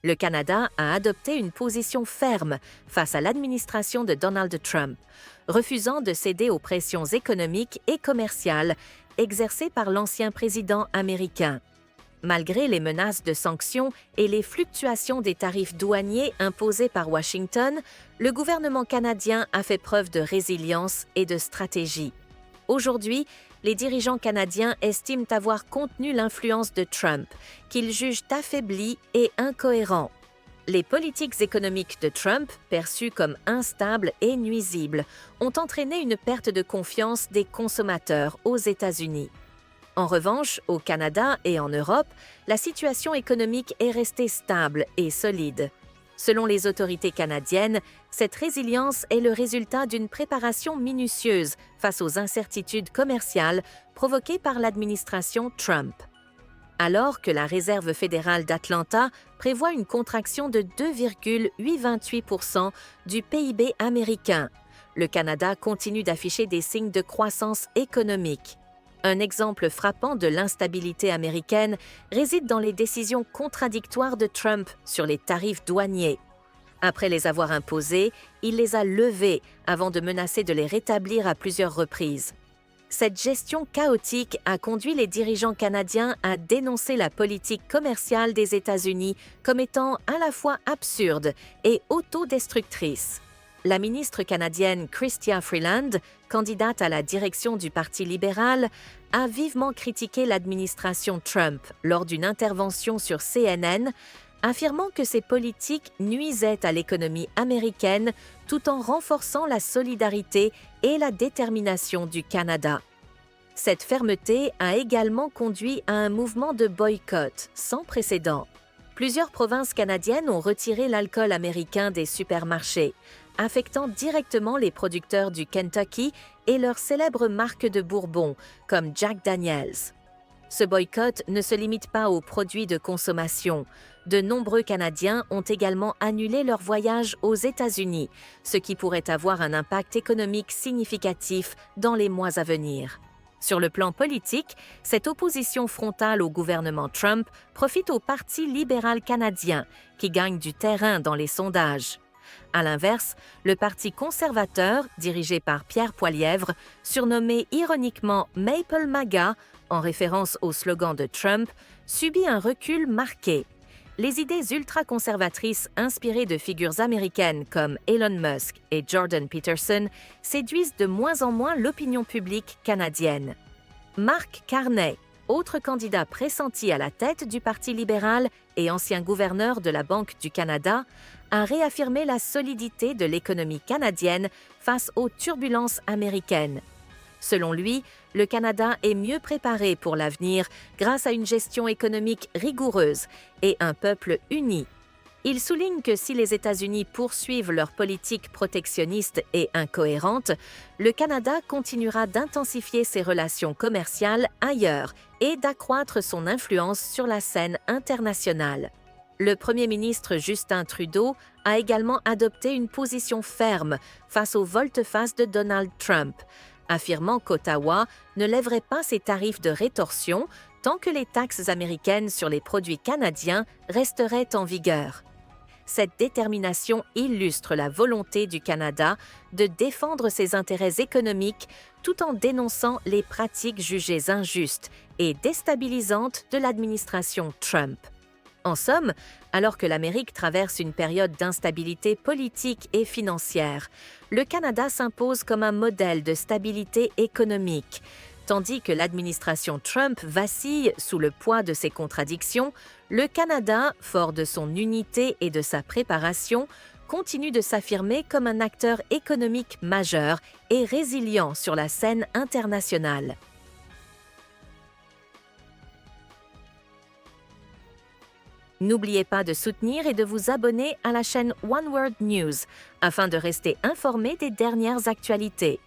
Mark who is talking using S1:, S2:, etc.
S1: Le Canada a adopté une position ferme face à l'administration de Donald Trump, refusant de céder aux pressions économiques et commerciales exercées par l'ancien président américain. Malgré les menaces de sanctions et les fluctuations des tarifs douaniers imposés par Washington, le gouvernement canadien a fait preuve de résilience et de stratégie. Aujourd'hui, les dirigeants canadiens estiment avoir contenu l'influence de Trump, qu'ils jugent affaiblie et incohérent. Les politiques économiques de Trump, perçues comme instables et nuisibles, ont entraîné une perte de confiance des consommateurs aux États-Unis. En revanche, au Canada et en Europe, la situation économique est restée stable et solide. Selon les autorités canadiennes, cette résilience est le résultat d'une préparation minutieuse face aux incertitudes commerciales provoquées par l'administration Trump. Alors que la Réserve fédérale d'Atlanta prévoit une contraction de 2,828% du PIB américain, le Canada continue d'afficher des signes de croissance économique. Un exemple frappant de l'instabilité américaine réside dans les décisions contradictoires de Trump sur les tarifs douaniers. Après les avoir imposés, il les a levés avant de menacer de les rétablir à plusieurs reprises. Cette gestion chaotique a conduit les dirigeants canadiens à dénoncer la politique commerciale des États-Unis comme étant à la fois absurde et autodestructrice. La ministre canadienne Chrystia Freeland, candidate à la direction du Parti libéral, a vivement critiqué l'administration Trump lors d'une intervention sur CNN, affirmant que ces politiques nuisaient à l'économie américaine tout en renforçant la solidarité et la détermination du Canada. Cette fermeté a également conduit à un mouvement de boycott sans précédent. Plusieurs provinces canadiennes ont retiré l'alcool américain des supermarchés, affectant directement les producteurs du Kentucky et leurs célèbres marques de bourbon, comme Jack Daniel's. Ce boycott ne se limite pas aux produits de consommation. De nombreux Canadiens ont également annulé leur voyage aux États-Unis, ce qui pourrait avoir un impact économique significatif dans les mois à venir. Sur le plan politique, cette opposition frontale au gouvernement Trump profite au Parti libéral canadien, qui gagne du terrain dans les sondages. À l'inverse, le Parti conservateur, dirigé par Pierre Poilievre, surnommé ironiquement Maple MAGA, en référence au slogan de Trump, subit un recul marqué. Les idées ultra-conservatrices inspirées de figures américaines comme Elon Musk et Jordan Peterson séduisent de moins en moins l'opinion publique canadienne. Mark Carney, autre candidat pressenti à la tête du Parti libéral et ancien gouverneur de la Banque du Canada, a réaffirmé la solidité de l'économie canadienne face aux turbulences américaines. Selon lui, le Canada est mieux préparé pour l'avenir grâce à une gestion économique rigoureuse et un peuple uni. Il souligne que si les États-Unis poursuivent leur politique protectionniste et incohérente, le Canada continuera d'intensifier ses relations commerciales ailleurs et d'accroître son influence sur la scène internationale. Le Premier ministre Justin Trudeau a également adopté une position ferme face aux volte-face de Donald Trump, affirmant qu'Ottawa ne lèverait pas ses tarifs de rétorsion tant que les taxes américaines sur les produits canadiens resteraient en vigueur. Cette détermination illustre la volonté du Canada de défendre ses intérêts économiques tout en dénonçant les pratiques jugées injustes et déstabilisantes de l'administration Trump. En somme, alors que l'Amérique traverse une période d'instabilité politique et financière, le Canada s'impose comme un modèle de stabilité économique. Tandis que l'administration Trump vacille sous le poids de ses contradictions, le Canada, fort de son unité et de sa préparation, continue de s'affirmer comme un acteur économique majeur et résilient sur la scène internationale. N'oubliez pas de soutenir et de vous abonner à la chaîne One World News afin de rester informé des dernières actualités.